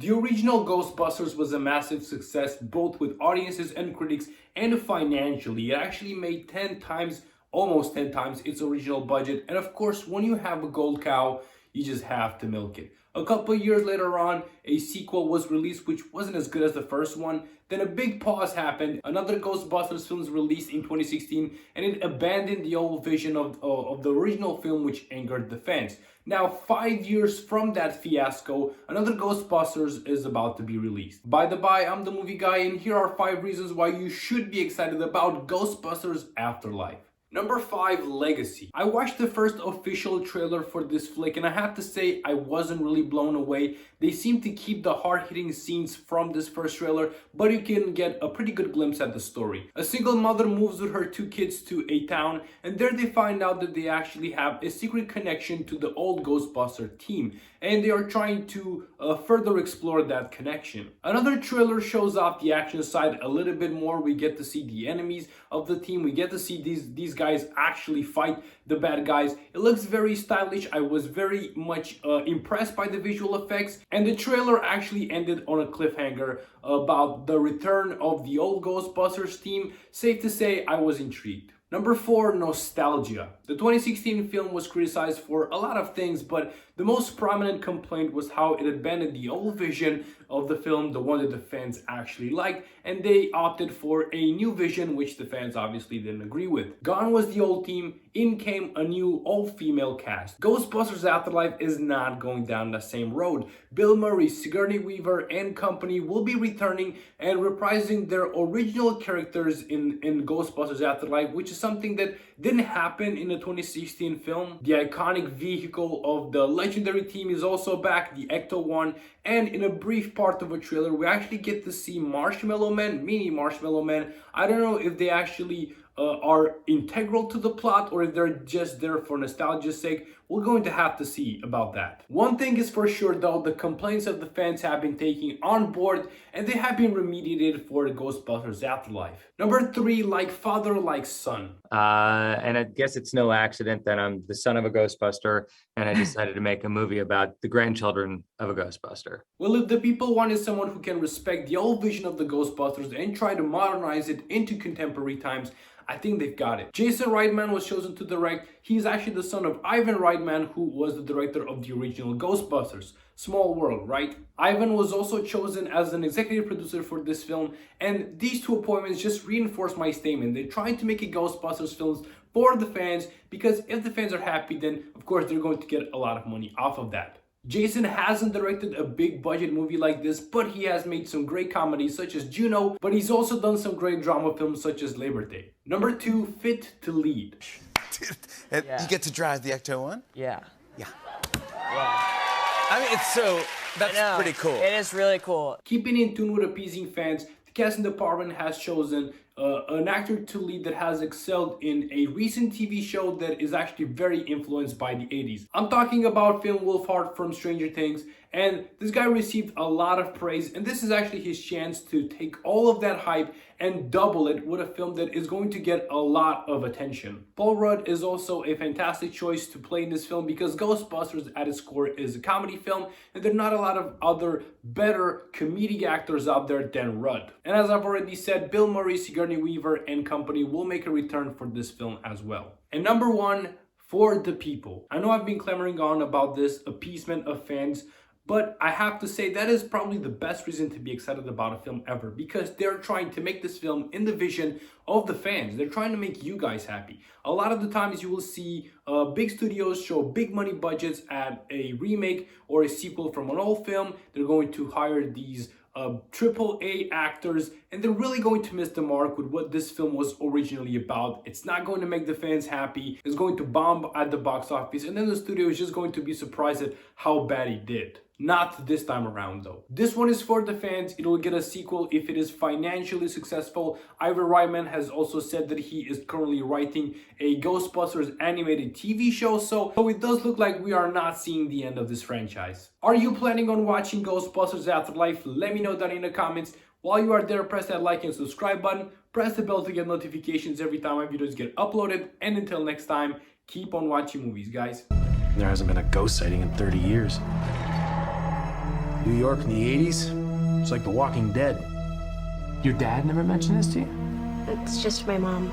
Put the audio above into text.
The original Ghostbusters was a massive success both with audiences and critics and financially. It actually made 10 times, almost 10 times its original budget. And of course, when you have a gold cow, you just have to milk it. A couple years later on, a sequel was released which wasn't as good as the first one. Then a big pause happened. Another Ghostbusters film was released in 2016 and it abandoned the old vision of the original film, which angered the fans. Now, 5 years from that fiasco, another Ghostbusters is about to be released. By the by, I'm the movie guy and here are 5 reasons why you should be excited about Ghostbusters Afterlife. Number 5, Legacy. I watched the first official trailer for this flick and I have to say I wasn't really blown away. They seem to keep the hard-hitting scenes from this first trailer, but you can get a pretty good glimpse at the story. A single mother moves with her 2 kids to a town and there they find out that they actually have a secret connection to the old Ghostbuster team and they are trying to further explore that connection. Another trailer shows off the action side a little bit more. We get to see the enemies of the team. We get to see these guys actually fight the bad guys. It looks very stylish. I was very much impressed by the visual effects, and the trailer actually ended on a cliffhanger about the return of the old Ghostbusters team. Safe to say I was intrigued. Number 4, nostalgia. The 2016 film was criticized for a lot of things, but the most prominent complaint was how it abandoned the old vision of the film, the one that the fans actually liked, and they opted for a new vision, which the fans obviously didn't agree with. Gone was the old team, in came a new all-female cast. Ghostbusters Afterlife is not going down the same road. Bill Murray, Sigourney Weaver, and company will be returning and reprising their original characters in Ghostbusters Afterlife, which is something that didn't happen in the 2016 film. The iconic vehicle of the legendary team is also back, the Ecto-1, and in a brief part of a trailer, we actually get to see Marshmallow Man, mini Marshmallow Man. I don't know if they actually are integral to the plot or if they're just there for nostalgia's sake. We're going to have to see about that. One thing is for sure though, the complaints of the fans have been taken on board and they have been remediated for Ghostbusters Afterlife. Number 3, like father, like son. And I guess it's no accident that I'm the son of a Ghostbuster and I decided to make a movie about the grandchildren of a Ghostbuster. Well, if the people wanted someone who can respect the old vision of the Ghostbusters and try to modernize it into contemporary times, I think they've got it. Jason Reitman was chosen to direct. He's actually the son of Ivan Reitman, who was the director of the original Ghostbusters. Small world, right? Ivan was also chosen as an executive producer for this film, and these 2 appointments just reinforce my statement. They're trying to make a Ghostbusters films for the fans, because if the fans are happy, then of course they're going to get a lot of money off of that. Jason hasn't directed a big budget movie like this, but he has made some great comedies such as Juno, but he's also done some great drama films such as Labor Day. Number 2, fit to lead. Yeah. You get to drive the Ecto-1? Yeah. Yeah. Yeah. I mean, that's pretty cool. It is really cool. Keeping in tune with appeasing fans, the casting department has chosen an actor to lead that has excelled in a recent TV show that is actually very influenced by the 80s. I'm talking about Finn Wolfhard from Stranger Things, and this guy received a lot of praise, and this is actually his chance to take all of that hype and double it with a film that is going to get a lot of attention. Paul Rudd is also a fantastic choice to play in this film because Ghostbusters at its core is a comedy film, and there are not a lot of other better comedic actors out there than Rudd. And as I've already said, Bill Murray, Sigourney Weaver, and company will make a return for this film as well. And number 1, for the people. I know I've been clamoring on about this appeasement of fans, but I have to say that is probably the best reason to be excited about a film ever, because they're trying to make this film in the vision of the fans. They're trying to make you guys happy. A lot of the times you will see big studios show big money budgets at a remake or a sequel from an old film. They're going to hire these AAA actors, and they're really going to miss the mark with what this film was originally about. It's not going to make the fans happy. It's going to bomb at the box office, and then the studio is just going to be surprised at how bad it did. Not this time around though. This one is for the fans. It'll get a sequel if it is financially successful. Ivan Reitman has also said that he is currently writing a Ghostbusters animated TV show, so it does look like we are not seeing the end of this franchise. Are you planning on watching Ghostbusters Afterlife? Let me know down in the comments. While you are there, press that like and subscribe button. Press the bell to get notifications every time my videos get uploaded. And until next time, keep on watching movies, guys. There hasn't been a ghost sighting in 30 years. New York in the 80s, it's like The Walking Dead. Your dad never mentioned this to you? It's just my mom.